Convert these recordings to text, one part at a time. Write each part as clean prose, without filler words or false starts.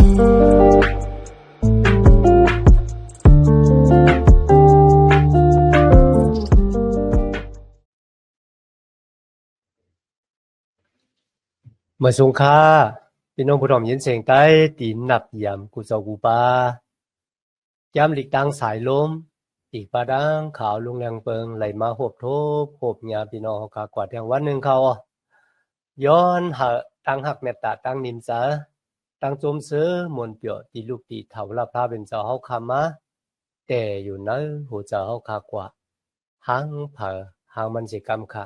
มื่อสงค่าพี่น้องผู้ถ่อมยินเสียงใต้ตีนหนักยำกูเจ้ากูปายำหลีกตังสายลมอีกปาดังขาวลุงแรงเปิงไหลมาหบทบหบยาพี่น้องเขากว่าแทงวันหนึ่งเขาย้อนหาตั้งหักเมตตาตั้งนิมสาตั้งจมซื้อมนเปียวตีลูกตีเถาละพาเป็นเจ้าเฮาคามาแต่อยู่เนื้อหัวเจ้าเฮาคากว่าหางเผอหางมันสิกรรมค่ะ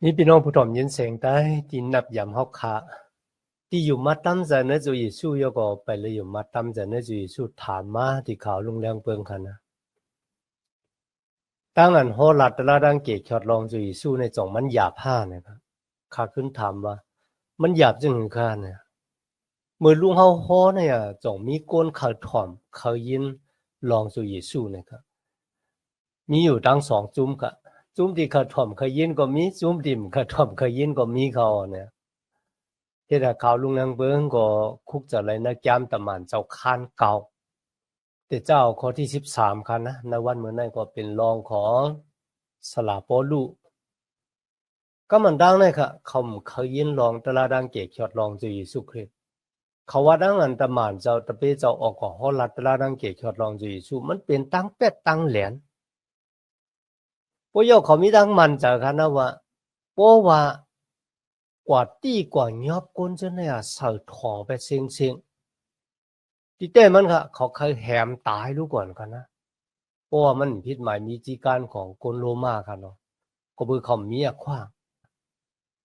นี่พี่น้องผู้ถ่อมยินเสียงใต้ตีนหนับยำเฮาค่ะที่อยู่มาตั้มจะเนื้อจุยสู้ยก็ไปเลยอยู่มาตั้มจะเนื้อจุยสู้ถามมาที่ข่าวลุงแรงเปิงคันนะตั้งอันโหลัดละดังเกจอดลองจุยสู้ในจ่องมันหยาบผ้านะครับข้าขึ้นถามว่ามันหยาบจังหือข้าเนี่ยเมื่อลุงเฮาโหเนี่ยจ่องมีก้นเขาถ่อมเขายินลองจุยสู้นะครับมีอยู่ตั้งสองจุ้มค่ะจุ้มที่เขาถ่อมเขายินก็มีจุ้มที่เขาถ่อมเขายินก็มีเขาเนี่ยที่ถ้าข่าวลุงแรงเปิงก็คุกจะอะไรนะแก้มตะหมันเจ้าค้านเก่าแต่เจ้าข้อที่13คันนะในวันเมื่อนั้นก็เป็นรองของสลาโปลูก็มันดังเลยค่ะเขาเคยยินรองตลาดังเกจอดรองจุยสุคริตเขาว่าดังอันตะหมันเจ้าตะเปเจ้าออกก็ฮอลัดตลาดังเกจอดรองจุยสุมันเป็นตั้งเป็ดตั้งแหลนปอยเขามีดังมันจะคันนะว่าเพราะว่ากว่าตีกว่ายอบก้นจะเนี่ยเสือถอไปเซ็งที่เต้มันค่ะเขาเคยแหมตายรู้ก่อนกันนะเพราะว่ามันผิดหมายมีจีการของคนโรมาค่ะเนาะก็คือเขามีขว้าง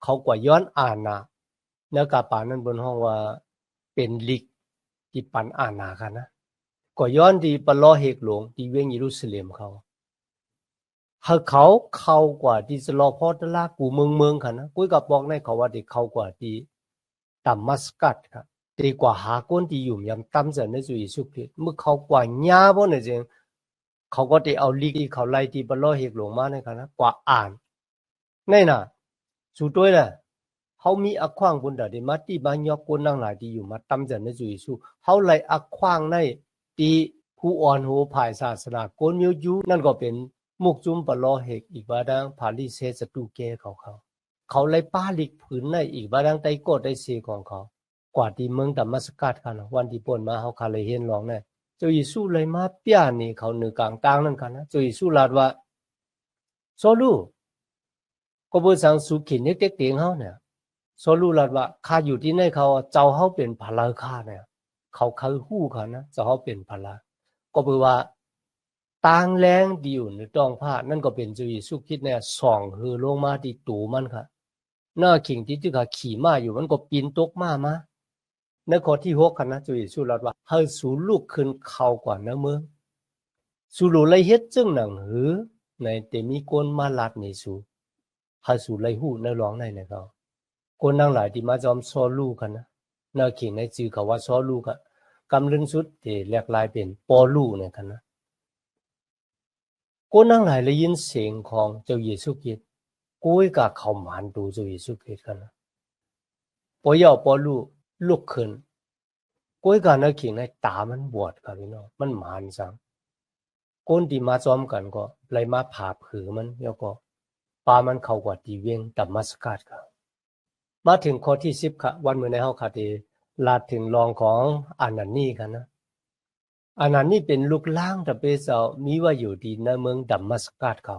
เขากว่าย้อนอ่านนะเนื้อกาปานั้นบนห้องว่าเป็นลิกที่ปันอ่านนาค่ะนะก็ย้อนที่ปะล้อเฮกหลวงที่เวียงเยรูซาเล็มเขาเขากว่าที่จะรอพอตลากูเมืองค่ะนะกุ้ยกับบอกในเขาว่าที่เขากว่าที่ดัมมัสกัสค่ะดีกว่าหาคนที่อยู่ยำตั้มจะในสุยสุขิเมื่อเขากว่าหญ้าบ่เนี่ยจริงเขาก็ได้เอาลีกที่เขาไล่ที่ปะล้อเฮกหลวงมาในค่ะนะกว่าอ่านนี่น่ะสุดด้วยแหละเขามีอักขวางบนดาดิมาที่บ้านยอกคนนั่งหลายที่อยู่มาตั้มจะในสุยสุเขาไล่อักขวางในที่ผู้อ่อนโหภายศาสนาคนมิวยูนั่นก็เป็นมุกจุมปะล้อเฮกอีกบาดังพาลิเซสตูเกเขาไล่ป้าลิกผืนในอีกบาดังไตโกดได้เสียของเขากว่าที่เมืองดัมมัสกัสกันวันที่ป่นมาเขาคาเลยเห็นร้องเนี่ยเจ้ายิสูเลยมาเปียนี่เขาเหนือกลางต่างนั่นกันนะเจ้ายิสูลาดว่าโซลูก็บ่สังสุขินเด็กเตียงเฮาเนี่ยโซลูลาดว่าข้าอยู่ที่ไหนเขาเจ้าเฮาเป็นพลาข้าเนี่ยเขาเคยฮู้เขานะเจ้าเฮาเป็นพลาก็บ่ว่าต่างแรงดีอยู่ในต้องผ้านั่นก็เป็นเจ้ายิสูคิดเนี่ยส่องฮือลงมาที่ตูมันค่ะหน้าขิงที่เขาขี่ม้าอยู่มันก็ปีนตกม้ามาในข้อที่6กันนะเจ้ายิสูลาดว่าเฮาสู่ลูกขึ้นเข้ากว่านะเมืองสู่โลเลยเฮ็ดจึงหนังหือในแต่มีคนมาลัดนี่สู่หาสู่เลยหู้ในร้องในเขาคนนั่งหลายที่มาจอมซอลูกันนะนาเขียนในจื่อเขาว่าซอลูกะกำลึงสุดที่แหลกลายเป็นปอลูเนี่ยกันนะคนนั่งหลายเลยยินเสียงของเจ้าเยซูคริสต์กุ้ยกับเขาหมานดูเจ้าเยซูคริสต์กันนะปอยาปอลูลุกขึ้นกุ้ยกับนาเขียนในตามันบวดครับพี่น้องมันหมานจังคนที่มาจอมกันก็เลยมาผ่าผือมันแล้วก็ปามันเข้ากว่าที่เวียงดัมมัสกัสครับมาถึงข้อที่10ค่ะวันเมื่อในเฮาค่ะที่ลาดถึงรองของอานันนีกันนะอานันนีเป็นลูกล่างตะเปเจ้ามีว่าอยู่ที่ในเมืองดัมมัสกัสเขา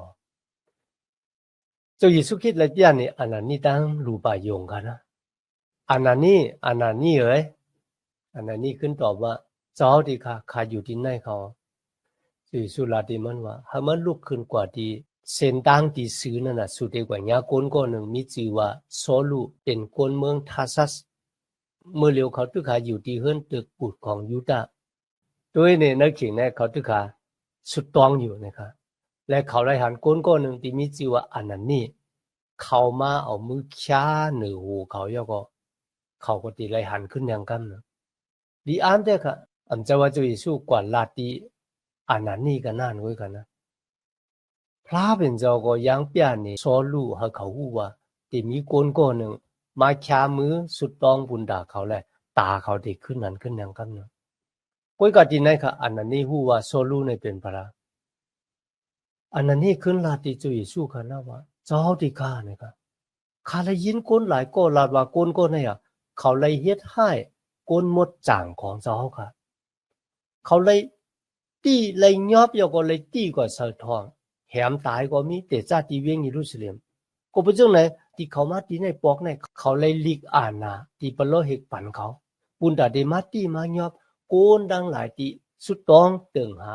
เจ้าเยซูคริสต์เลยเนี่ยนี่อานันนีตั้งรูปายงกันนะอานันนีเอ้ยอานันนีขึ้นตอบว่าเจ้าที่ข้าอยู่ที่ไหนเขาเยซูลาดิมันว่าให้มันลุกขึ้นกว่าที่เส้นทางที่ซื้อนั่นน่ะสุดกว่าญาคนก็หนึ่งมีชื่อว่าโซลูเป็นคนเมืองทาซัสเมื่อเร็วเขาตึกหาอยู่ที่เฮือนตึกปุดของยูดาห์โดยในนักเขียนเนี่ยเขาตึกหาสุดตองอยู่นะครับและเขาได้หันคนก็หนึ่งที่มีชื่อว่าอานันนีเขามาเอามือค้าเหนือหูเขาแล้วก็เขาก็ตีไล่หันขึ้นอย่างกันนะดีอันเดียค่ะอันจะว่าจะสู้กว่าลาตีอานันนีกันนั่นไว้กันนะพระเป็นเจ้าก็ยังเปียนี่สอนลูกให้เขาฮู้ว่าที่มีคนก็หนึ่งมาค้ามือสุดต้องบุญดาเขาแหละ ตาเขาได้ขึ้นนั้นขึ้นอย่างกันเนาะก้อยก็ดีไหนค่ะอันนั้นนี่ฮู้ว่าโซลูในเป็นปะละอันนั้นนี่ขึ้นลาติจุยสู้ค่ะนะว่าเจ้าดีกาเนี่ยค่ะข้าเลยยินก้นหลายก็ลาดว่าก้นก็เนี่ยเขาเลยเฮ็ดให้ก้นหมดจ่างของเจ้าค่ะเขาเลยตีเลยยอบยก็เลยตีกว่าเสือทองแหมตายก็มีแต่ชาติเวียงเยรูซาเล็มก็เป็นจังไหนที่เขามาที่ในปอกเนี่ยเขาเลยลีกอ่านนะที่ปะโลเฮกปันเขาปุนดาเดมาตีมายอบโกนดังหลายที่สุดต้องเติงหา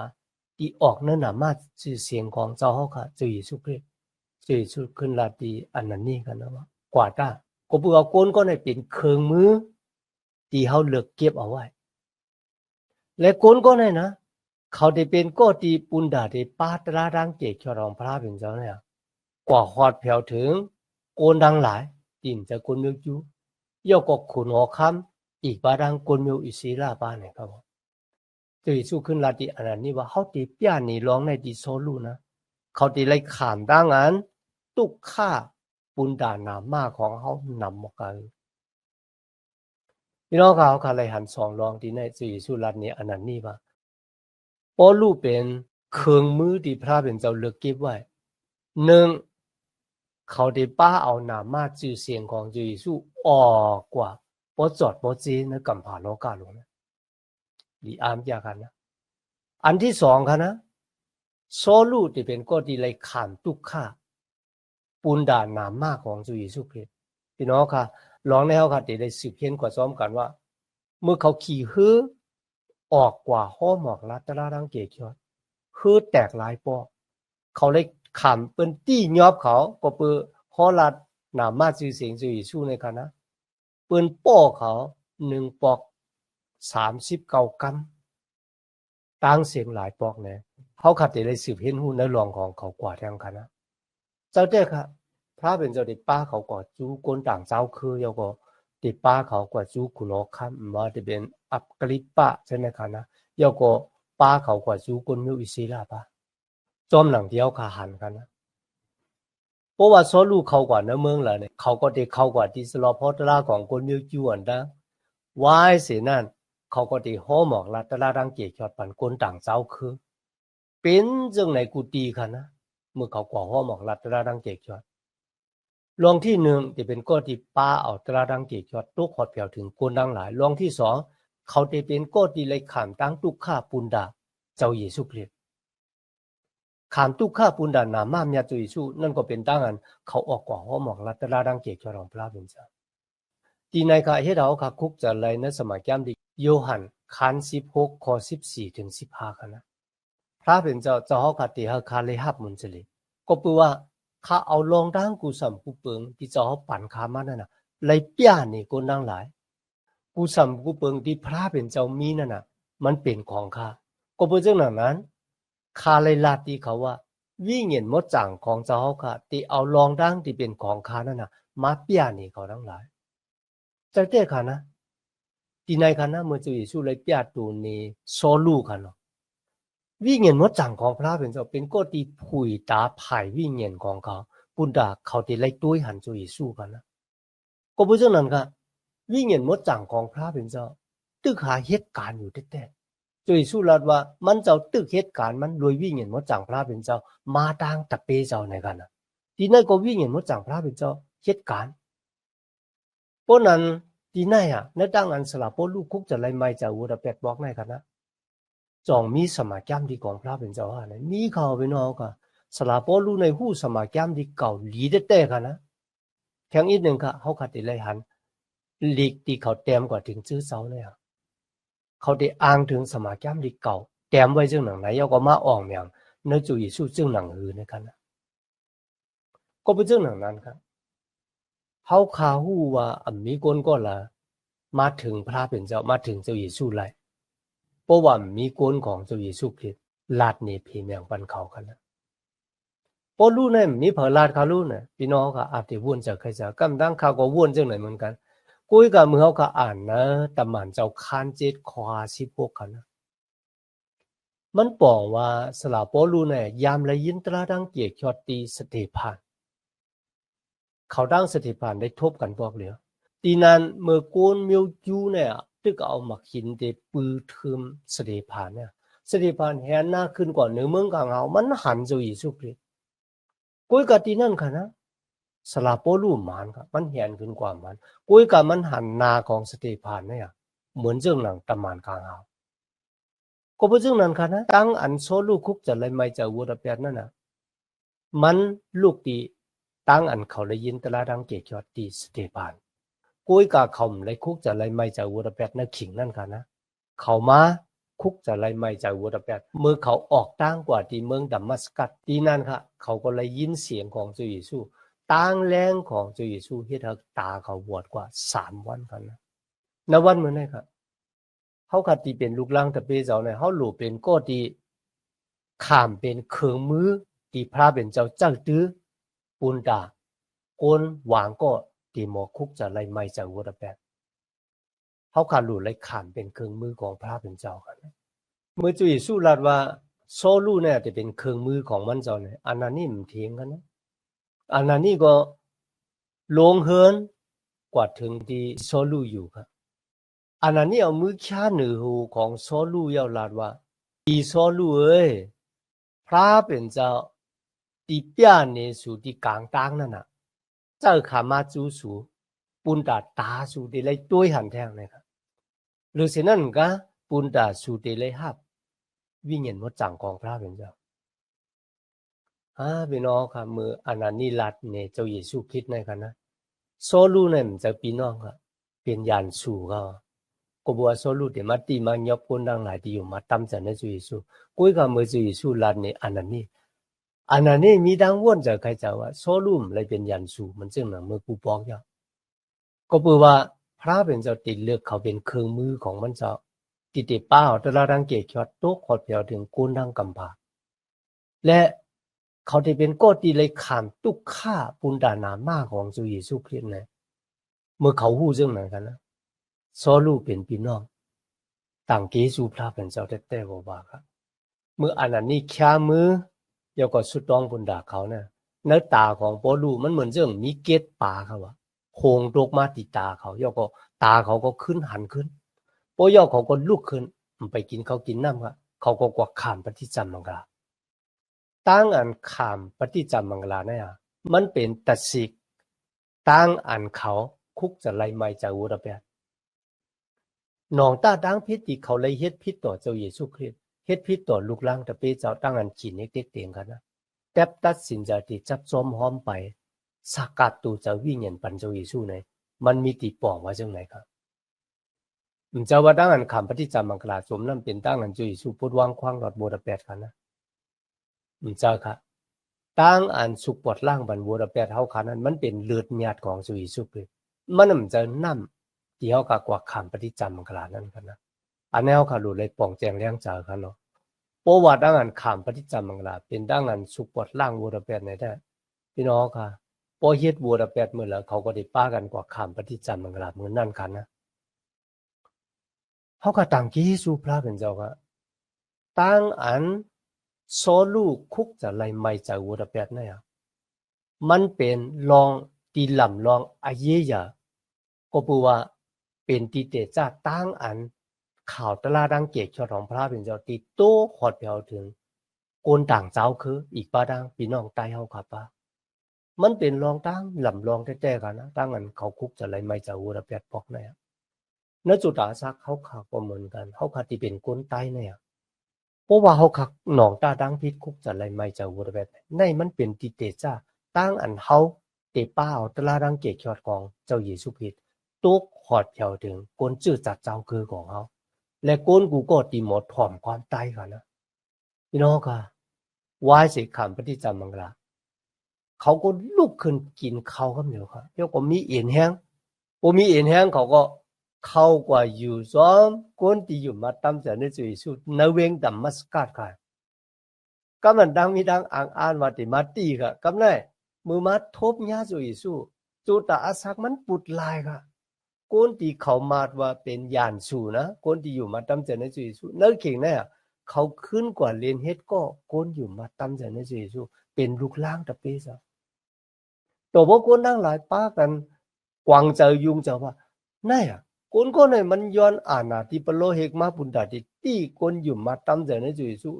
ที่ออกนั่นน่ะมาชื่อเสียงของเจ้าเฮาค่ะเจ้าเยซูคริสต์เจ้าเยซูขึ้นลาตีอันนั้นนี่กันนะว่ากว่าตาก็เพื่อเอาโกนก็ได้เป็นเครื่องมือที่เฮาเลือกเก็บเอาไว้และโกนก็ได้นะเขาได้เป็นก็ตีปุนดาได้ปาตราดังเกศชรองพระเป็นเจ้าเนี่ยกว่าฮอดแผ่วถึงโกนดังหลายติ่มจะโกนเมืองจูย่อก็ขุนหอคำอีกบาดังโกนเมืองอิสราบ้านเนี่ยครับเจ้าเยซูขึ้นลาติอันนั้นนี่ว่าเขาตีเปียนี่ร้องในดิโซลูนะเขาตีไล่ขามดังอันตุกฆ่าปุนดานามาของเขานำมากันพี่น้องเขาเลยหันสองร้องที่ในเจ้าเยซูลาตินี้อันนั้นนี่ว่าปอลูเป็นเครื่องมือที่พระเป็นเจ้าเลือกเก็บไว้หนึ่งเขาได้ป้าเอาหนามาจื่อเสียงของเจ้าเยซูออกกว่าปอจอดปอจีในกำผาโลกาลงนะดีอามยากันนะอันที่สองค่ะนะโซลูที่เป็นก็ดีเลยขามตุกข้าปุนดาหนามาของเจ้าเยซูคริสต์พี่น้องค่ะลองในเขาค่ะได้สืบเห็นกว่าซ้อมกันว่าเมื่อเขาขี่ฮื้อออกกว่าห้อหมอกลัดตะลาดังเกจอดฮื้อแตกหลายปอกเขาเลยขามเปิ้นตี้ยอบเขาก็เปื้อฮอลัดหนามาจื่อเสียงเจ้าเยซูในค่ะนะเปิ้นป้อเขา1ปอก39กรัมตั้งเสียงหลายปอกเนี่ยเขาขัดได้สืบเห็นหูในรองของเขากว่าแทงค่ะนะเจ้าเด้อค่ะพระเป็นเจ้าได้ป้าเขากว่าจูก้นต่างเจ้าคือแล้วก็ได้ป้าเขากว่าจูขุนอคัมมาได้เป็นอัปกริปะใช่ไหมคะนะแล้วก็ป้าเขากว่าจูก้นมิวอิสิลาปะจอมหลังเดียวค่ะหันกันนะเพราะว่าโซลูเขากว่าในเมืองล่ะเนี่ยเขาก็ได้เข้ากว่าที่สลอพอตราของก้นมิวจวนดังวายเสียนั่นเขาก็ได้ห้อหมอกลัดตราดังเกียจอดปันก้นต่างเจ้าคือเป็นจังไหนกูตีค่ะนะเมื่อเขากว่าห้อหมอกลัดตราดังเกียจอดลองที่หนึ่งจะเป็นก้อที่ป้าเอาตราดังเกียจอดตุกหอดเผียวถึงก้นดังหลายลองที่สองเขาจะเป็นก้อที่เลยขามตั้งตุกข้าปุนดาเจ้าเยซูคริสต์ขามตุกข้าปุนดานามาเมียเจ้าเยซูนั่นก็เป็นตั้งอันเขาออกกว่าห้อหมอกลัดตราดังเกียจอดของพระเป็นเจ้าที่ในข้าเฮ็ดเอาข้าคุกจะเลยในสมัยแก้มดิโยฮันคัน16ข้อ14ถึง15ค่ะนะพระเป็นเจ้าเฮาคาติเฮาคาเลยฮับมุนจะเลยก็แปลว่าข้าเอาลองดังกูสัมกูเปิงที่เจ้าเฮาปั่นข้ามานั่นน่ะเลยเปียนี่คนดังหลายกูสัมกูเปิงที่พระเป็นเจ้ามีนั่นน่ะมันเป็นของข้าก็เป็นจังนั้นข้าเลยลาที่เขาว่าวิเงินหมดจังของเจ้าเฮาค่ะที่เอาลองดังที่เป็นของข้านั่นน่ะมาเปียนี่เขาทั้งหลายแต่เด้ค่ะนะที่ในค่ะนะเมื่อเจ้าเยซูเลยเปียตัวนี้โซลูค่ะเนาะวิญญาณมดจังของพระเป็นเจ้าเป็นก็ตีผุยตาภายวิญญาณของเขาปุณดาเขาที่ไล่ตุ้ยหันเจ้าเยซูกันนะก็เพราะฉะนั้นค่ะวิญญาณมดจังของพระเป็นเจ้าตึกหาเหตุการณ์อยู่แท้ๆเจ้าเยซูรัดว่ามันเจ้าตึกเหตุการณ์มันโดยวิญญาณมดจังพระเป็นเจ้ามาดังตะเปเจ้าในกันนะที่นั่นก็วิญญาณมดจังพระเป็นเจ้าเหตุการณ์เพราะนั้นที่นั่นอ่ะในดังอันสลับพวกลูกคุกจะไล่ไม่จะวัวตะเป็ดบอกในกันนะจองมีสมาแก้มที่กองพระเป็นเจ้าฮะเนี่ยมีเขาไปนอกค่ะสลาปอลูในหู้สมาแก้มที่เก่าหลีเต้ๆค่ะนะแข่งอีกหนึ่งค่ะเขาขัดติเลยหันลีกที่เขาเต็มกว่าถึงชื่อเสาเลยอ่ะเขาได้อ้างถึงสมาแก้มที่เก่าเต็มไว้จึงหนังไหนเอาก็มาอ่องอย่างเนื้อจุยสู้จึงหนังหือนะครับนะก็เป็นจึงหนังนั้นครับเขาขาหู้ว่ามีคนก็ละมาถึงพระเป็นเจ้ามาถึงเจ้าเยซูไลเพราะว่ามีคนของเจ้าเยซูคริสต์ลาดเนพีเมียงปันเขากันนะพอรู้เนี่ยมีเผลาดเขารู้เนี่ยพี่น้องก็อาจจะวนจากใครจะกำลังเขาก็วนจังไหนเหมือนกันกุ้ยกับมือเขาก็อ่านนะตำมันเจ้าคาน7ข้อ16กันนะมันบอกว่าสลาปอลูเนี่ยยามเลยยินตราดังเกียรติตีสเตพานเขาดังสเตพานได้ทบกันบอกเหลือ ตีนั้นเมื่อโกนมิวจูเนี่ยตึกเอามาขินเดปือทึมเสด็จผ่านเนี่ยเสด็จผ่านแหนหน้าขึ้นกว่าเหนือเมืองกลางเอามันหันจะอิสุคริสกุยกะตีนั่นค่ะนะสลาโปลูมันค่ะมันแหนขึ้นกว่ามันกุยกะมันหันนาของเสด็จผ่านเนี่ยเหมือนเรื่องหนังตะมานกลางเอาก็เป็นเรื่องนั้นค่ะนะตั้งอันโซลูคุกจะเลยไม่จะวัวระเบียดนั่นน่ะมันลูกตีตั้งอันเขาเลยยินตลาดังเกียรติตีสเตปานกุยกะเขาเลยคุกจะเลยไม่จะวัวระเบียดนั่นขิงนั่นค่ะนะเขามาคุกจะเลยไม่จะวัวระเบียดเมื่อเขาออกตั้งกว่าที่เมืองดัมมัสกัสที่นั่นค่ะเขาก็เลยยินเสียงของเจ้าเยซูตั้งแรงของเจ้าเยซูที่ตาเขาบวชกว่า3 วันกันนะณวันเมื่อไหร่ครับเขาขัดที่เป็นลูกล่างตะเปเจ้าเนี่ยเขาหลูเป็นก็ที่ข้ามเป็นเครื่องมือที่พระเป็นเจ้าจังตื้อปุนดาโกนหวางก็ที่หมอคุกจะไล่ไม่จากวัวแปดเขาขาดหลุดไล่ขามเป็นเครื่องมือของพระเป็นเจ้ากันเมื่อจุยสู้รัดว่าโซลูเนี่ยจะเป็นเครื่องมือของมันเจ้าเนี่ยอันนั้นนี่มันเถียงกันนะอันนั้นนี่ก็ลงเฮินกว่าถึงที่โซลูอยู่ครับอันนั้นนี่เอามือข้าหนือหูของโซลูยาวลาดว่าอีโซลูเอ้ยพระเป็นเจ้าที่เปียเนสูที่กลางตั้งนั่นน่ะเจ้าขามาจูสูปุนตาตาสูที่เลยด้วยหันแทงเลยครับหรือเช่นนั้นก็ปุนตาสูที่เลยฮับวิ่งเห็นว่าจังของพระเป็นเจ้าพี่น้องครับมืออันนั้นนี่ลัดเนี่ยเจ้าเยซูคริสต์ในกันนะโซลูเนี่ยมันจะพี่น้องครับเป็นยานสูก็บัวโซลูเดมาตีมายอบคนดังหลายที่อยู่มาตั้มจันในจุยสูกุยกับมือจุยสูลัดเนี่ยอันนั้นนี่มีดังวนจากใครจะว่าโซลูมเลยเป็นยันสูมันจึงหนังมือกูบอกยาก็เปื่อว่าพระเป็นเจ้าติดเลือกเขาเป็นเครื่องมือของมันเจ้าติดป้าแต่ละดังเกียรติโต๊ะขอดเพียวถึงกูนดังกำพาและเขาได้เป็นก้ตีเลยขามตุกฆ่าปุนดานามาของจุยสูคริสต์เนี่ยเมื่อเขาหู้ซึ่งไหนกันนะโซลูเป็นพี่น้องต่างเกสูพระเป็นเจ้าแต่บอกว่าครับเมื่ออันนั้นนี่แค่มือยก็สุดต้องปุนดาเขาเนี่ยเนื้อตาของปอลูมันเหมือนเรื่องมีเกล็ดปลาเขาว่าโคงตกมาติดตาเขาก็ตาเขาก็ขึ้นหันขึ้นปอยเขาก็ลุกขึ้นมันไปกินเขากินน้ำครับเขาก็กวักขามปฏิจจมังกาตั้งอันขามปฏิจจมังกาเนี่ยมันเป็นตัดสิกตั้งอันเขาคุกจะไล่ไม่จากอุระเบียหนองตาดังพิษที่เขาเลยเฮ็ดพิษต่อเจ้าเยซูคริสต์เฮ็ดพิษต่อลูกล่างตะเปเจ้าตั้งอันขีนเด็กเตียงกันนะแต่ตัดสินใจที่จับจอมหอมไปสกัดตูจะวิ่งเงินปันเจ้าเยซูในมันมีติปองว่าจังไหนครับมันจะว่าตั้งอันคำปฏิจจามังกลาสมนั่นเป็นตั้งอันเจ้าเยซูพูดวางคว้างหลอดบัวแปดกันนะมันจะค่ะตั้งอันสุกปวดล่างบันบัวแปดเท่าขันนั้นมันเป็นเลือดญาติของเจ้าเยซูเลยมันจะนั่มที่เขากะกว่าคำปฏิจจามังกลานั่นกันนะอันนี้เขาขาดูเลยปองแจงเลี้ยงจ่ากันเนาะเพราะว่าตั้งอันขามปฏิจจามังกลาเป็นตั้งอันสุกปวดล่างบัวแปดในได้พี่น้องค่ะพอเฮ็ดบัวแปดเมื่อแล้วเขาก็ได้ป้ากันกว่าขามปฏิจจามังกลาเหมือนนั่นกันนะเขาก็ตั้งกี่สูพระเป็นเจ้าค่ะตั้งอันโซลูคุกจะไล่ไม่จากบัวแปดเนี่ยมันเป็นลองตีลำลองอาเยียก็ปูว่าเป็นตีเตจ้าตั้งอันข่าวตลาดังเกตชอของพระเป็นเจ้าตีโต้ขอดเพียวถึงโกนต่างเจ้าคืออีกป้าดังพี่น้องใต้เฮาครับป้ามันเป็นรองตั้งลำรองแท้ๆกันนะตั้งอันเขาคุกจะไล่ไม่จากวัวแปดปอกเนี่ยณจุดอาซักเขาขาก็เหมือนกันเขาขาที่เป็นโกนใต้เนี่ยเพราะว่าเขาขักหนองตาดังพิษคุกจะไล่ไม่จากวัวแปดในมันเป็นตีเตจ้าตั้งอันเขาเตป้าเอาตลาดังเกตชอดของเจ้าเยซูคริสต์ตุ๊กขอดเพียวถึงโกนจื้อจัดเจ้าคือของเขาและโกนกูก็ตีหมดถ่อมความตายกันนะพี่น้องค่ะวายสิขำปฏิจจามังกลาเขาก็ลุกขึ้นกินข้าวกันอยู่ครับแล้วก็มีเอ็นแห้งพอมีเอ็นแห้งเขาก็เข้ากว่าอยู่ซ้อมคนที่อยู่มาตั้มจะนึกถึงสุดนเวงดัมมัสกัดค่ะก็มันดังมีดังอ่านว่าติมาตีค่ะกำไนมือมาทบญาสุอิสุจุตาอาศักมันปุดลายค่ะคนที่เขามาว่าเป็นยานสูนะคนที่อยู่มาตั้มจะนึกถึงสุนั่นเข่งเนี่ยเขาขึ้นกว่าเรียนเฮ็ดก็คนอยู่มาตั้มจะนึกถึงสุเป็นลูกล่างตะเปซะตัวพวกคนนั่งหลายป้ากัน กวางเจอยุงเจอว่านั่นอ่ะคนก็เนี่ยมันย้อนอ่านที่ปโลเฮกมาบุญดาที่ตีคนอยู่มาตั้มเจอในจุยสู้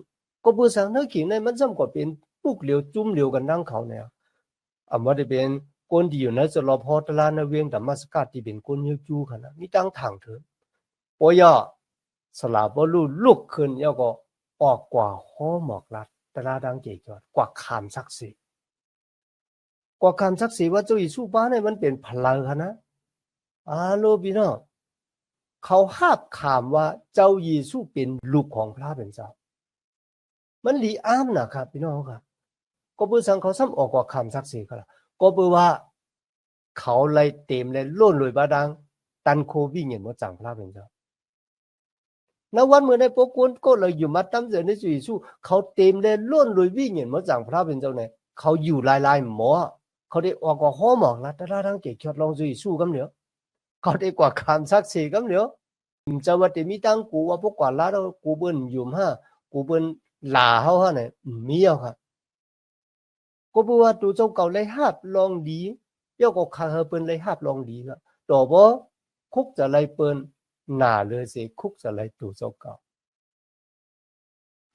ก็ผู้สังนักขิงเนี่ยมันซ้ำก็เป็นปุกเหลียวจุ่มเหลียวกันนั่งเขาเนี่ยว่าจะเป็นคนที่อยู่ในสลพอตลาดในเวียงแต่มาสกัดที่เป็นคนเยอะจู้ขนาดมีตั้งทางเถอะปอยสลาบลูลุกขึ้นแล้วก็ออกกว่าห้อหมอกลัดตลาดดังเกี่ยวกว่าคำศักดิ์สิทธิ์กว่าคำศักดิ์สิทธิ์ว่าเจ้าอิสุบ้านเนี่ยมันเป็นพลังนะโลบีเนาะเขาหาบขามว่าเจ้าเยซูเป็นลูกของพระเป็นเจ้ามันลีอ้ามนะครับพี่น้องครับก็เพื่อสังเขาซ้ำออกกว่าคำศักดิ์สิทธิ์ก็เพื่อว่าเขาเลยเต็มเลยล้นเลยบาดังตันโควิเงินมาจังพระเป็นเจ้าณวันเมื่อในพวกคนก็เลยอยู่มาตั้มเจอในจุยสู้เขาเต็มเลยล้นเลยวิ่งเงินมาจังพระเป็นเจ้าเนี่ยเขาอยู่ลายหมอเขาได้ออกกว่าห้อหมอกแล้วแต่ละทั้งเกี่ยวกับลองจุยสู้กันเหนียวเขาได้กว่าคำศักดิ์สิทธิ์กันเหนียวจะว่าแต่มีตั้งกูว่าพวกกว่าลาเรากูเบิ้นอยู่ห้ากูเบิ้นหลาเขาฮะเนี่ยมีเอาค่ะก็เพราะว่าตัวเจ้าเก่าเลยหับลองดีเจ้าก็คาเฮเปิ้นเลยหับลองดีละต่อบ่คุกจะเลยเปิ้นหน้าเลยสิคุกจะเลยตัวเจ้าเก่า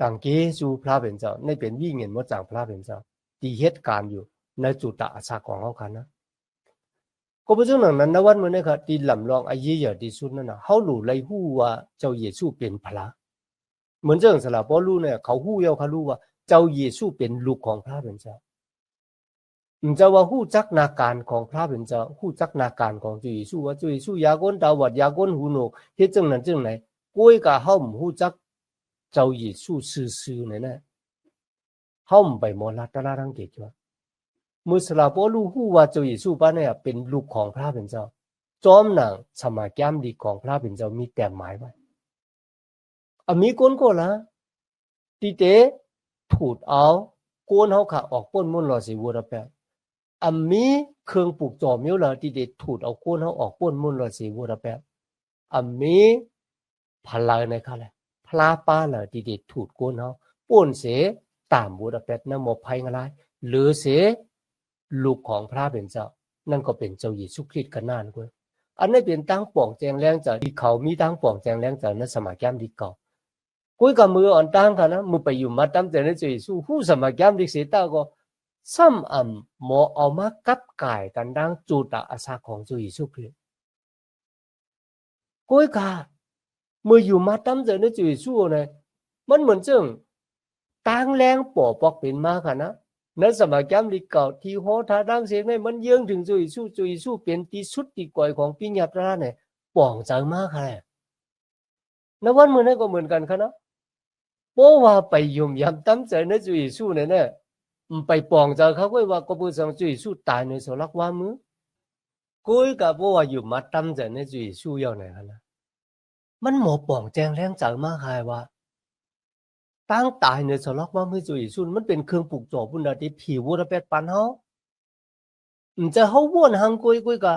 ต่างเกจูพระเป็นเจ้าในเป็นวิ่งเงินมาจากพระเป็นเจ้าที่เหตุการณ์อยู่ในจุดตาอาชาของเขาคันนะก็เพราะฉะนั้นในวันเมื่อนี้ครับที่ลำลองอายุเยอะที่สุดนั่นนะเขาหลู่เลยหู้ว่าเจ้าเยซูเป็นพระเหมือนเรื่องสลับพอรู้เนี่ยเขาหู้เขารู้ว่าเจ้าเยซูเป็นลูกของพระเป็นเจ้าจะว่าหู้จักนาการของพระเป็นเจ้าหู้จักนาการของเจ้าเยซูว่าเจ้าเยซูยาก้นดาวัดยาก้นหูโนเฮ็ดจังนั้นจังไหนก้อยกับเขาหู้จักเจ้าเยซูซื่อๆเนี่ยนะเขาไปมอลาตลาดังเกจว่ามุสลาปอลูหู้ว่าเจ้าเยซูป้าเนี่ยเป็นลูกของพระเป็นเจ้าจอมหนังสมาแก้มดีของพระเป็นเจ้ามีแต่หมายไว้มีคนก็ละที่เตถูดเอาโกนเขาขาออกป้นมุ่นรอสิวัวระแปะมีเครื่องปลูกจอมเยอะละที่เตถูดเอาโกนเขาออกป้นมุ่นรอสิวัวระแปะมีพลายในข้าเลยพลาป้าละที่เตถูดโกนเขาป้นเสตามวัวระแปะนั่นหมดภัยอะไรหรือเสลูกของพระเป็นเจ้านั่นก็เป็นเจ้าเยซูคริสต์กันนั่นด้วยอันนี้เป็นตั้งป่องแจงแรงจากที่เขามีตั้งป่องแจงแรงจากนั้นสมัยแก้มดีเก่ากุยกับมืออ่อนตั้งกันนะมือไปอยู่มาตั้งแต่ในเจ้าเยซูหู้สมัยแก้มดีเสียตาก็ซ้ำหมอเอามากับกายกันดังจุดอาสาของเจ้าเยซูคริสต์กุยกับมืออยู่มาตั้งแต่ในเจ้าเยซูเนี่ยมันเหมือนจึงตั้งแรงปอปอกเป็นมากันนะในสมัยแก้มดีเก่าที่โหท่าดังเสียงเนี่ยมันเยื่องถึงเจ้าเยซูเป็นที่สุดที่ก่อยของปิญญาตราเนี่ยป่องใจมากค่ะในวันเมื่อนั้นก็เหมือนกันค่ะนะเพราะว่าไปยุ่มยำตั้มใจในจุยสู้เนี่ยไปปองใจเขาก็ว่าก็พูดสังจุยสู้ตายในสลักว่ามือกุยกับเพราะว่าอยู่มาตั้มใจในจุยสู้ยาวไหนค่ะนะมันหมอปองแจงแรงใจมากค่ะว่าตั้งตายในสลักว่ามือจุยสู้มันเป็นเครื่องปลูกจ่อบุญดาที่ผิววัวเป็ดปันเขาจะเขาวนหางกุยกับ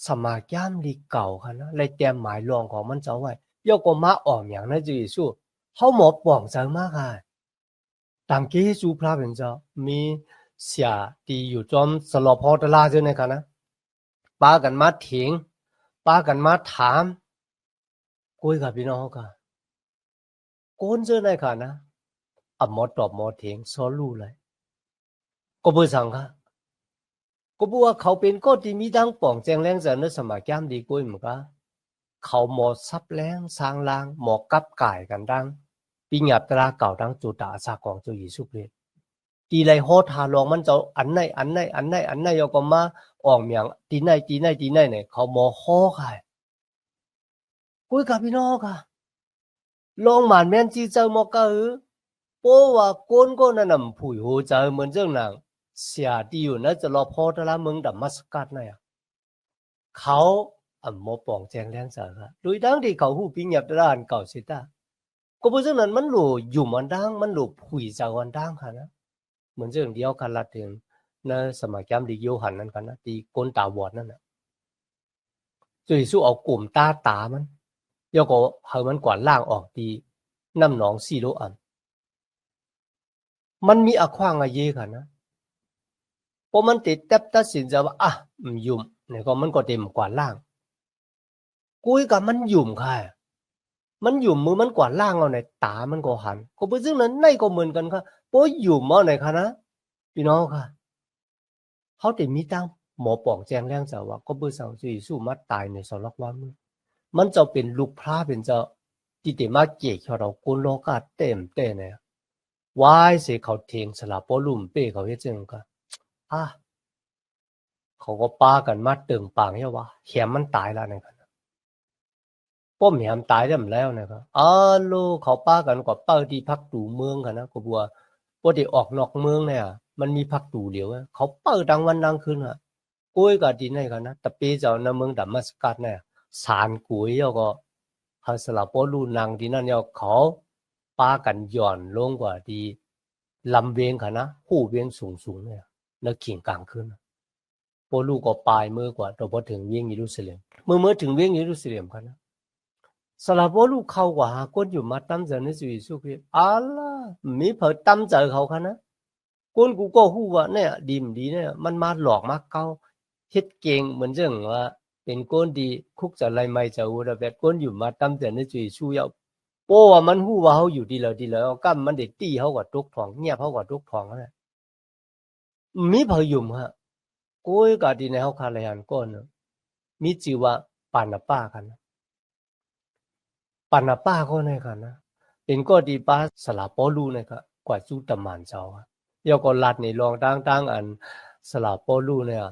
สมาแก้มดีเก่าค่ะนะเลยเตรียมหมายรองของมันเจ้าไว้ยกก็มาอ่อมอย่างในจุยสู้เขาหมอปองใจมากค่ะตามเกจูพระเป็นเจ้ามีเสียที่อยู่จอมสลบพอตลาดเจ้าเนี่ยค่ะนะป้ากันมาถิงป้ากันมาถามกุยกับพี่น้องค่ะโกนเจ้าเนี่ยค่ะนะหมอตอบหมอถิงสอนรู้เลยก็เพื่อสั่งค่ะก็บอกว่าเขาเป็นก็ที่มีดังป่องแจงแรงจะนึกสมัยแก้มดีกุยเหมือนกันเขาหมอซับแรงสร้างลางหมอกับไก่กันดังปิญญาตราเก่าดังจุดาสาของเจ้าเยซูคริสต์ตีไรโหทาลองมันจะอันไหนเอาก็มาอ่องอย่างตีไหนเนี่ยเขาหมอโหค่ะกุยกับพี่น้องค่ะลองหมานแม่นจีเจ้าหมอกะเพราะว่าคนก็นั่นน่ะผู้โหใจเหมือนเจ้าหนังเสียที่อยู่นะจะรอพอตละเมืองดัมมัสกัสเนี่ยเขาหมอปองแจงแรงเสือค่ะโดยทั้งที่เขาหูปิญญาตราอันเก่าสิตาก็เพราะฉะนั้นมันหลู่อยู่มันดังมันหลู่ผุยจากวันดังค่ะนะเหมือนเรื่องเดียวกันละถึงในสมัยแก้มดีโยหันนั่นกันนะที่ก้นตาบอดนั่นนะจุยสู้เอากลุ่มตามันยก็ให้มันกวาดล่างออกตีน้ำหนองซีโรอันมันมีอควางอาเยค่ะนะเพราะมันติดตัดสินใจว่ายุ่ม เนี่ยก็มันก็เต็มกว่าล่างกุ้ยกับมันหยุ่มค่ะมันหยุ่มมือมันกว่าล่างเอาไหนตามันก็หันก็เป็นซึ่งนั้นในก็เหมือนกันค่ะโป้หยุ่มเอาไหนคะนะพี่น้องค่ะเขาแต่มีตั้งหมอปองแจงแรงจะว่าก็เบื่อสั่งสุยสู้มัดตายในสลักวันมันจะเป็นลูกพระเป็นเจ้าที่เตมาเกี่ยเรากุนโลกาเต็มเต้เนี่ยวายเสียเขาเทียงสลับปอลุ่มเป้เขาเฮ็ดจังก็เขาก็ป้ากันมาตึงปางเนี่ยว่าแหมมันตายแล้วนะครับป้อมแหมตายได้แล้วนะครับลูกเขาป้ากันกว่าเป้าที่พักตู่เมืองกันนะก็บัวบ่ได้ออกนอกเมืองเนี่ยมันมีพักตู่เหลียวเขาเป้าดังวันดังคืนกุ้ยก็ดีในกันนะตะปีเจ้าในเมืองดัมมัสกัสเนี่ยสารกุ้ยก็เขาสลับปอลูนางที่นั่นเนี่ยเขาป้ากันย่อนลงกว่าที่ลำเวียงค่ะนะหูเวียงสูงเนี่ยแล้วขิงกลางขึ้นปอลูก็ปลายมือกว่าตัวพอถึงเวียงเยรูซาเล็มเมื่อถึงเวียงเยรูซาเล็มค่ะนะสลับปอลูเข้ากว่าคนอยู่มาตั้มเจอในสุยสุคริสล่ะมีเผยตั้มเจอเขาค่ะนะคนกูก็หู้ว่าเนี่ยดีมดีเนี่ยมันมาหลอกมาเก้าเฮ็ดเก่งเหมือนเรื่องว่าเป็นคนดีคุกจะไรไม่จะอูแบบคนอยู่มาตั้มเจอในสุยสู้ยาวโป้ว่ามันหู้ว่าเขาอยู่ดีแล้วก็มันเด็ดตีเขากว่าทุกทองเงียบเขากว่าทุกทองนั่นแหละมีเผยอยู่ฮะกุ้ยก็ดีในเขาคาเลยหันก้อนมีจีว่าปานาป้ากันปานาป้าก็ในกันนะเป็นก็ดีป้าสลับปอลูนะครับกว่าจูตะมันเจ้ายก็ลัดในรองตั้งอันสลับปอลูเนี่ย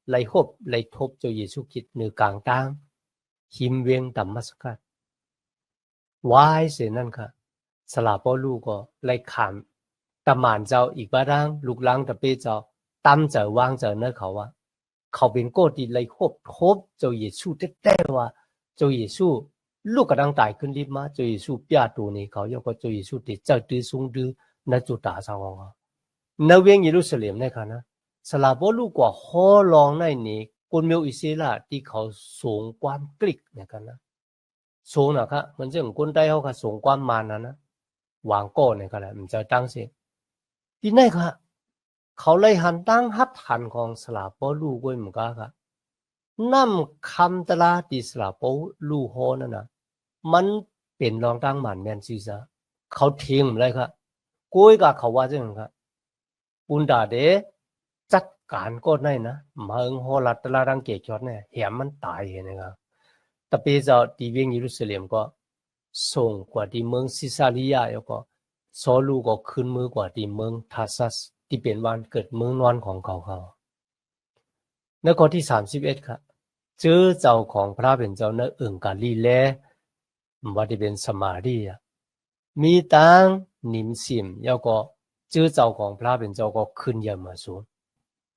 ไล่คบไล่ทบเจ้าเยซูคริสต์ในกลางตั้งหิมเวียงดัมมัสกัสวายเสนั่นค่ะสลับปอลูก็ไล่ขามตะมันเจ้าอีกบ้าดังลูกลังตะเปเจ้าตั้มเจ้าวางเจ้าเนื้อเขาว่าเขาเป็นก็ดีไล่คบทบเจ้าเยซูแต่ว่าเจ้าเยซูลูกกระดังตายขึ้นรีบมาเจ้าเยซูเปียตัวนี้เขายก็เจ้าเยซูติดเจ้าดื้อซุงดื้อณจุดตาสาวงนเวียงเยรูซาเล็มในค่ะนะสลาบลูกกว่าฮอลองในนี้คนมิวอิสราเอลที่เขาส่งความกลิกในกันนะส่งนะครับมันจะคนใดเขาก็ส่งความมานะวางก้อนในกันแหละมันจะตั้งเสียที่ไหนค่ะเขาเลยหันตั้งฮับหันของสลาบลูกไว้เหมือนกันค่ะนั่มคำตลาที่สลาบลูกฮอนั่นนะมันเป็นรองตั้งหมันแมนซีซ่าเขาทิ้งเลยค่ะกุ้ยกับเขาว่าจังครับปุนดาเดจัดการก็ได้นะมาเอิงฮอลัดตลาดังเกจอดเนี่ยแหมมันตายนะครับแต่ปีเจ้าที่เวียงเยรูซาเล็มก็ส่งกว่าที่เมืองซิซาลียาแล้วก็ซอลูก็ขึ้นมือกว่าที่เมืองทาซัสที่เป็นวันเกิดเมืองนอนของเขาในข้อที่31ครับเจอเจ้าของพระเป็นเจ้าในกาลีแลว่าที่เป็นสมารีมีตังนิมซิมแล้วก็เจอเจ้าของพระเป็นเจ้าก็ขึ้นเยมาสูง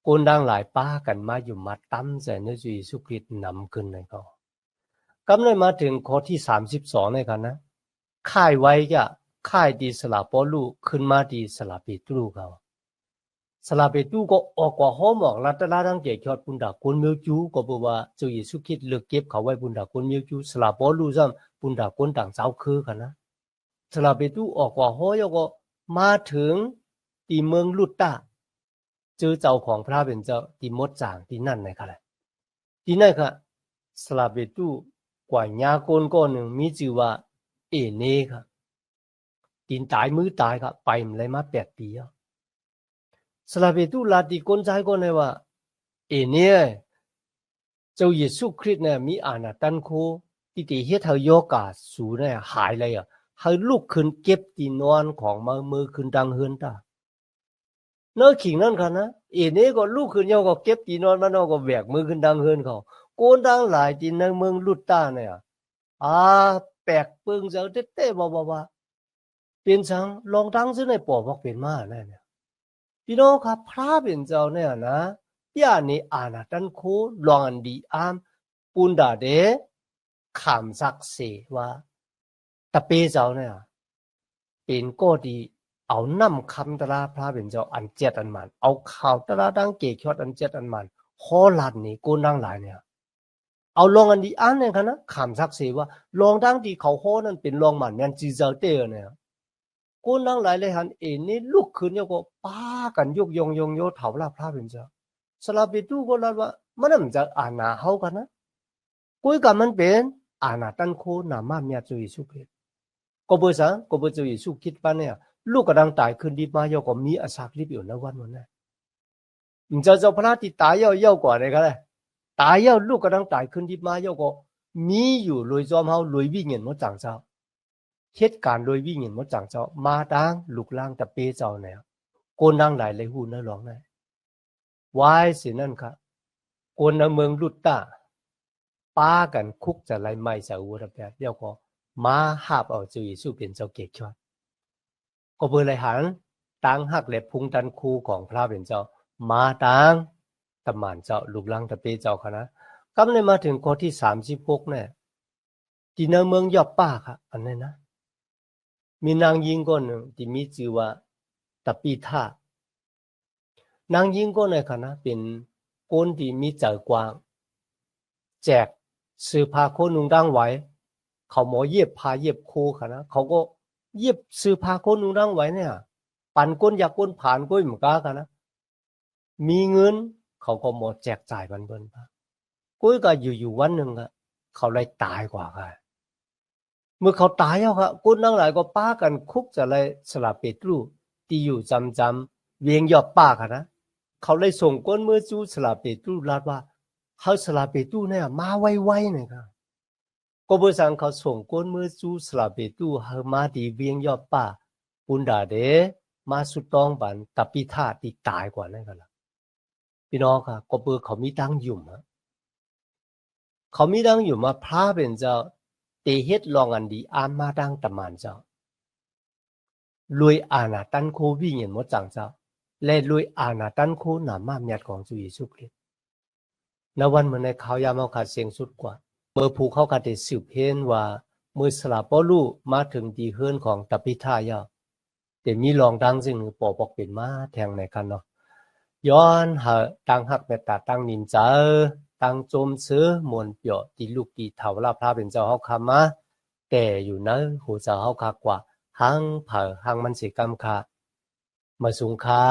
คนดังหลายป้ากันมาอยู่มาตั้มใจในจุยสุคริตนำขึ้นในเขากำเลยมาถึงข้อที่32ในกันนะค่ายไว้จะค่ายดีสลาปอลูขึ้นมาดีสลาเปตรูเขาสลาเปตรูก็ออกกว่าห้อมออกลัตลาดังเกี่ยวกับบุญดาคนมิวจูก็บอกว่าจุยสุคริตเลือกเก็บเขาไว้บุญดาคนมิวจูสลาปอลูซ้ำบุญดาคนต่างเจ้าคือกันนะสลาเปตรูออกกว่าห้อยก็มาถึงที่เมืองลุตตาเจอเจ้าของพระเป็นเจ้าที่มดจางที่นั่นนะคะเลยที่นั่นค่ะสลาเปตูกว่าญาคนก็หนึ่งมีชื่อว่าเอเน่ค่ะตีนตายมือตายค่ะไปมันเลยมา8 ปีสลาเปตูลาติคนใจก็เนี่ยว่าเอเน่เจ้าเยซูคริสต์เนี่ยมีอาณาตันโคที่ที่เฮ็ดให้โยกาสูเนี่ยหายเลยให้ลุกขึ้นเก็บที่นอนของมือขึ้นดังเฮือนตาเนื้อขิงนั่นค่ะนะเอเน่ก็ลูกขึ้นเยาก็เก็บตีนอนมันก็แบกมือขึ้นดังเฮือนเขาโกนดังหลายที่ในเมืองลุตตาเนี่ยแปลกปึงเจ้าเต้ๆบ่เป็นสังลองตั้งซึ่งในปอบอกเป็นมาแน่เนี่ยพี่น้องครับพระเป็นเจ้าเนี่ยนะย่านี่อาณาตันโคลองอันดีอามปุนดาเดขามซักเสว่าตะเปเจ้าเนี่ยเป็นก็ดีเอาน้ำคำตลาพระเป็นเจ้าอันเจ็ดอันมันเอาข่าวตลาดังเกยอดอันเจ็ดอันมันฮอลัดนี่กูนั่งหลายเนี่ยเอาลองอันดีอันเนี่ยค่ะนะขามซักเสว่าลองดังที่เขาฮอนั่นเป็นลองมันแม่นจีเจอเตอเนี่ยกูนั่งหลายเลยหันนี่ลุกขึ้นแล้วก็ป้ากันยกยงโยเถาลาพระเป็นเจ้าสลาเปตูก็ลาว่า มันจะอาณาเฮากันนะกุยกับมันเป็นอาณาตันโคนามาเมียจุยสุคริตก็บ่ซังก็บ่จุยสุคิดปานเนี่ยลูกกระดังตายขึ้นดีมายอก็มีอาศักลิบอยู่นะวันนั้นนะมันจะพระที่ตายยาวกว่าเลยก็เลยตายยาวลูกกระดังตายขึ้นดีมายอก็มีอยู่ลอยจอมเฮาลอยวิ่งเงินหมดจังเจ้าเหตุการณ์ลอยวิ่งเงินหมดจังเจ้ามาดังลูกล่างตะเปเจ้าเนี่ยโกนดังหลายเลยหูนะร้องนะวายสินั่นครับคนในเมืองลุตตาป้ากันคุกจะไล่ไม่จะอุระแบบเดียวก็มาหาบเอาจุยสู้เป็นเจ้าเกศชวดก็เบอร์ไรหันตั้งหักเล็บพุงดันคูของพระเป็นเจ้ามาตั้งตำหมันเจ้าลูกลังตะเปเจ้าคณะก็เลยมาถึงข้อที่36เนี่ยที่ในเมืองยอบป้าค่ะอันนี้นะมีนางยิงคนหนึ่งที่มีชื่อว่าตะปีท่านางยิงคนในคณะเป็นคนที่มีใจกว้างแจกซื้อผ้าโคนุงดังไว้เขาหมอเย็บผ้าเย็บโคค่ะนะเขาก็เย็บซื้อผ้าโคนุงดังไว้เนี่ยปั่นก้นอยากก้นผ่านก้นหมกากันนะมีเงินเขาก็หมอแจกจ่ายบันเบิ้ลผ้าก้อยก็อยู่วันหนึ่งอะเขาเลยตายกว่าค่ะเมื่อเขาตายแล้วครับก้นนั่งหลายก็ป้ากันคุกจะเลยสลับเปตรูที่อยู่จำเวียงยอบป้าค่ะนะเขาเลยส่งก้นเมื่อจูสลับเปตรูลาดว่าเขาสลับเปตูเนี่ยมาไวๆหน่อยครับก็บริษัทเขาส่งก้นมือจูสลับเปตูเฮามาดีเวียงยอดป่าปุนดาเดมาสุดต้องบันตับปีธาที่ตายกว่านั่นกันละพี่น้องค่ะก็เบอร์เขามีดังอยู่ฮะเขามีดังอยู่มาพระเป็นเจ้าเตเฮ็ดลองอันดีอามาดังตะมานเจ้ารวยอาณาตันโควิ่งเห็นหมดจังเจ้าและรวยอาณาตันโคหนามาเมียดของจุยสุคริตในวันเมื่อในเขายามเอาขาดเสียงสุดกว่าเมื่อผู้เขาขาดได้สืบเห็นว่าเมื่อสลาปอลูมาถึงดีเฮิรนของตะพิทายาแต่มีลองดังซึ่งปอบอกเป็นมาแทงในกันเนาะย้อนหาตั้งหักเมตตาตั้งนินเจอตั้งจมซื้อมวลเปียวตีลูกตีเถาลาพระเป็นเจ้าเฮาคำมาแต่อยู่นะหูเจ้าเฮาคากว่าหังเผอหังมันสิกำคามาสุงคา